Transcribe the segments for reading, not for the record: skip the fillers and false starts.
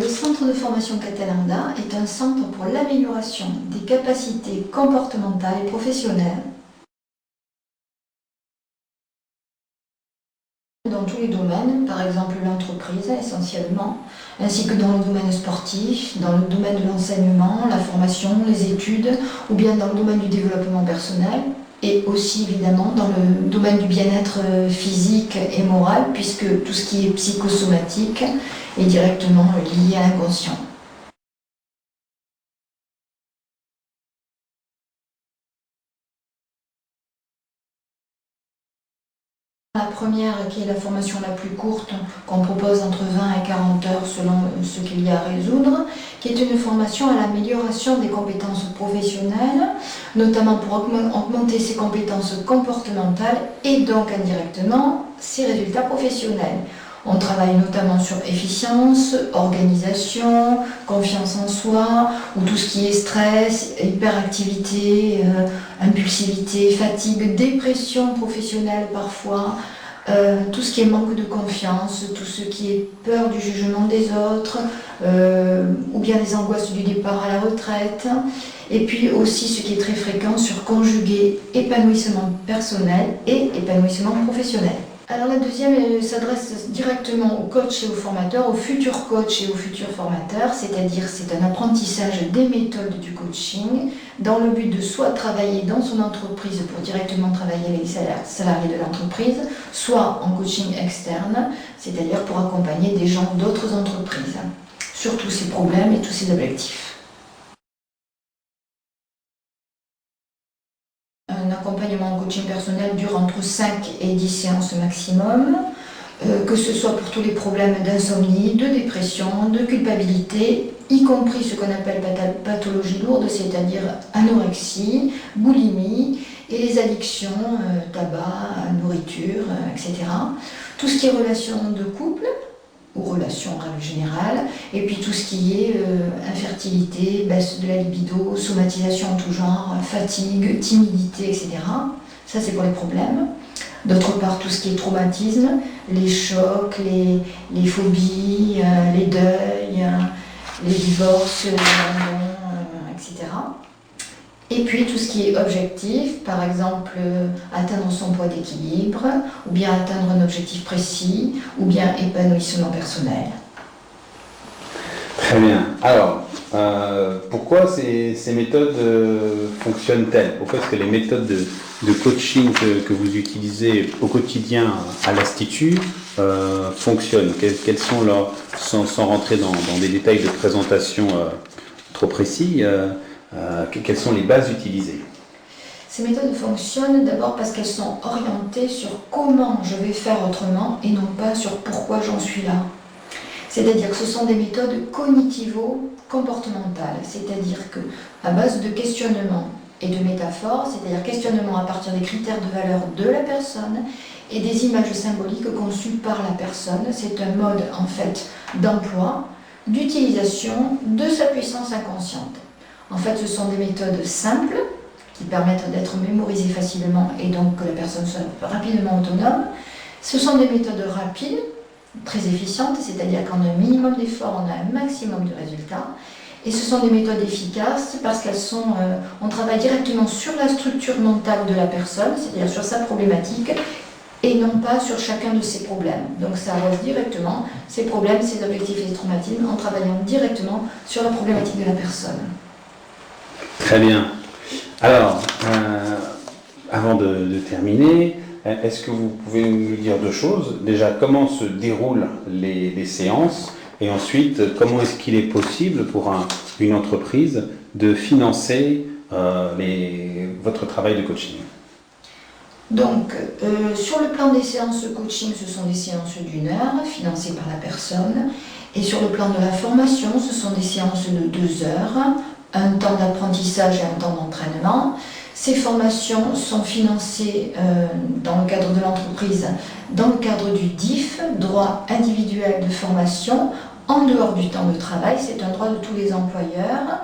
centre de formation Catalanda est un centre pour l'amélioration des capacités comportementales et professionnelles dans tous les domaines, par exemple l'entreprise essentiellement, ainsi que dans le domaine sportif, dans le domaine de l'enseignement, la formation, les études, ou bien dans le domaine du développement personnel, et aussi évidemment dans le domaine du bien-être physique et moral, puisque tout ce qui est psychosomatique est directement lié à l'inconscient. La première, qui est la formation la plus courte, qu'on propose entre 20 et 40 heures selon ce qu'il y a à résoudre, qui est une formation à l'amélioration des compétences professionnelles, notamment pour augmenter ses compétences comportementales et donc indirectement ses résultats professionnels. On travaille notamment sur efficience, organisation, confiance en soi, ou tout ce qui est stress, hyperactivité, impulsivité, fatigue, dépression professionnelle parfois, tout ce qui est manque de confiance, tout ce qui est peur du jugement des autres, ou bien les angoisses du départ à la retraite, et puis aussi ce qui est très fréquent sur conjuguer épanouissement personnel et épanouissement professionnel. Alors la deuxième s'adresse directement aux coachs et aux formateurs, aux futurs coachs et aux futurs formateurs, c'est-à-dire c'est un apprentissage des méthodes du coaching dans le but de soit travailler dans son entreprise pour directement travailler avec les salariés de l'entreprise, soit en coaching externe, c'est-à-dire pour accompagner des gens d'autres entreprises sur tous ces problèmes et tous ces objectifs. Un accompagnement en coaching personnel dure entre 5 et 10 séances maximum, que ce soit pour tous les problèmes d'insomnie, de dépression, de culpabilité, y compris ce qu'on appelle pathologie lourde, c'est-à-dire anorexie, boulimie et les addictions, tabac, nourriture, etc. Tout ce qui est relations de couple, ou relations en règle générale, et puis tout ce qui est infertilité, baisse de la libido, somatisation en tout genre, fatigue, timidité, etc. Ça c'est pour les problèmes. D'autre part, tout ce qui est traumatisme, les chocs, les phobies, les deuils, les divorces, les abandons, etc. Et puis tout ce qui est objectif, par exemple atteindre son poids d'équilibre, ou bien atteindre un objectif précis, ou bien épanouissement personnel. Très bien. Alors, pourquoi ces méthodes fonctionnent-elles? Pourquoi est-ce que les méthodes de coaching que vous utilisez au quotidien à l'Institut fonctionnent? Quels sont leurs, sans rentrer dans des détails de présentation trop précis, quelles sont les bases utilisées? Ces méthodes fonctionnent d'abord parce qu'elles sont orientées sur comment je vais faire autrement et non pas sur pourquoi j'en suis là. C'est-à-dire que ce sont des méthodes cognitivo-comportementales, c'est-à-dire que à base de questionnement et de métaphores, c'est-à-dire questionnement à partir des critères de valeur de la personne et des images symboliques conçues par la personne, c'est un mode en fait d'emploi, d'utilisation de sa puissance inconsciente. En fait, ce sont des méthodes simples qui permettent d'être mémorisées facilement et donc que la personne soit rapidement autonome. Ce sont des méthodes rapides, très efficientes, c'est-à-dire qu'en un minimum d'efforts, on a un maximum de résultats. Et ce sont des méthodes efficaces parce qu'elles sont, on travaille directement sur la structure mentale de la personne, c'est-à-dire sur sa problématique, et non pas sur chacun de ses problèmes. Donc ça arrose directement ses problèmes, ses objectifs et ses traumatismes en travaillant directement sur la problématique de la personne. Très bien. Alors, avant de terminer, est-ce que vous pouvez nous dire deux choses? Déjà, comment se déroulent les séances? Et ensuite, comment est-ce qu'il est possible pour une entreprise de financer votre travail de coaching? Donc, sur le plan des séances de coaching, ce sont des séances d'1 heure, financées par la personne. Et sur le plan de la formation, ce sont des séances de 2 heures, un temps d'apprentissage et un temps d'entraînement. Ces formations sont financées dans le cadre de l'entreprise, dans le cadre du DIF, droit individuel de formation, en dehors du temps de travail. C'est un droit de tous les employeurs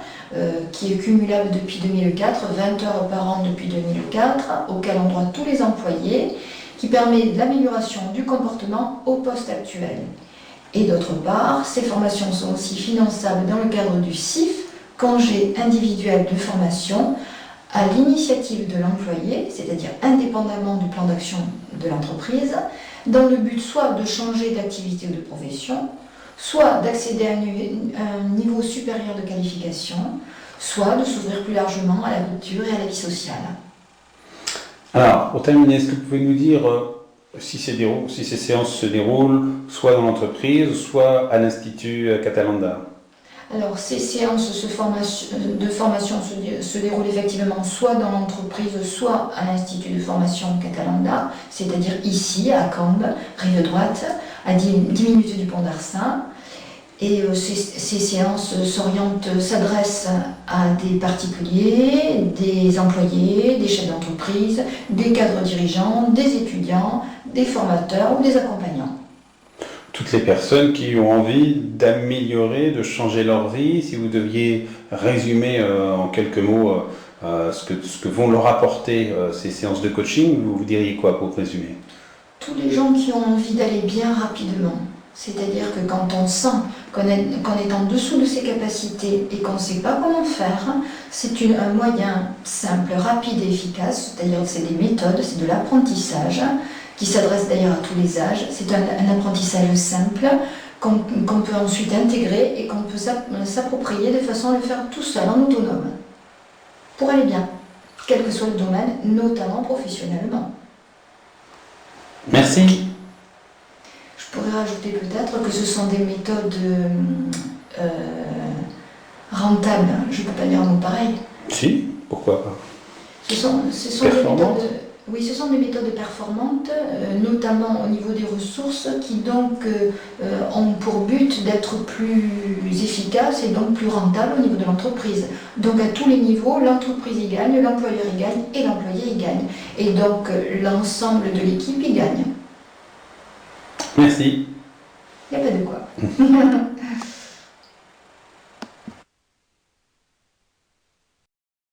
qui est cumulable depuis 2004, 20 heures par an depuis 2004, auquel ont droit tous les employés, qui permet l'amélioration du comportement au poste actuel. Et d'autre part, ces formations sont aussi finançables dans le cadre du CIF, congé individuel de formation, à l'initiative de l'employé, c'est-à-dire indépendamment du plan d'action de l'entreprise, dans le but soit de changer d'activité ou de profession, soit d'accéder à un niveau supérieur de qualification, soit de s'ouvrir plus largement à la culture et à la vie sociale. Alors, pour terminer, est-ce que vous pouvez nous dire si ces séances se déroulent soit dans l'entreprise, soit à l'Institut Catalanda? Alors, ces séances de formation se déroulent effectivement soit dans l'entreprise, soit à l'Institut de formation Catalanda, c'est-à-dire ici, à Cambes, rive droite, à 10 minutes du pont d'Arsin. Et ces séances s'adressent à des particuliers, des employés, des chefs d'entreprise, des cadres dirigeants, des étudiants, des formateurs ou des accompagnants. Toutes les personnes qui ont envie d'améliorer, de changer leur vie, si vous deviez résumer en quelques mots ce que vont leur apporter ces séances de coaching, vous diriez quoi pour résumer? Tous les gens qui ont envie d'aller bien rapidement, c'est-à-dire que quand on sent qu'on est en dessous de ses capacités et qu'on ne sait pas comment faire, c'est un moyen simple, rapide et efficace, c'est-à-dire que c'est des méthodes, c'est de l'apprentissage, qui s'adresse d'ailleurs à tous les âges. C'est un apprentissage simple qu'on peut ensuite intégrer et qu'on peut s'approprier de façon à le faire tout seul, en autonome, pour aller bien, quel que soit le domaine, notamment professionnellement. Merci. Je pourrais rajouter peut-être que ce sont des méthodes rentables, je ne peux pas dire un mot pareil. Si, pourquoi pas. Ce sont des méthodes performantes, notamment au niveau des ressources, qui donc ont pour but d'être plus efficaces et donc plus rentables au niveau de l'entreprise. Donc à tous les niveaux, l'entreprise y gagne, l'employeur y gagne et l'employé y gagne. Et donc l'ensemble de l'équipe y gagne. Merci. Il n'y a pas de quoi.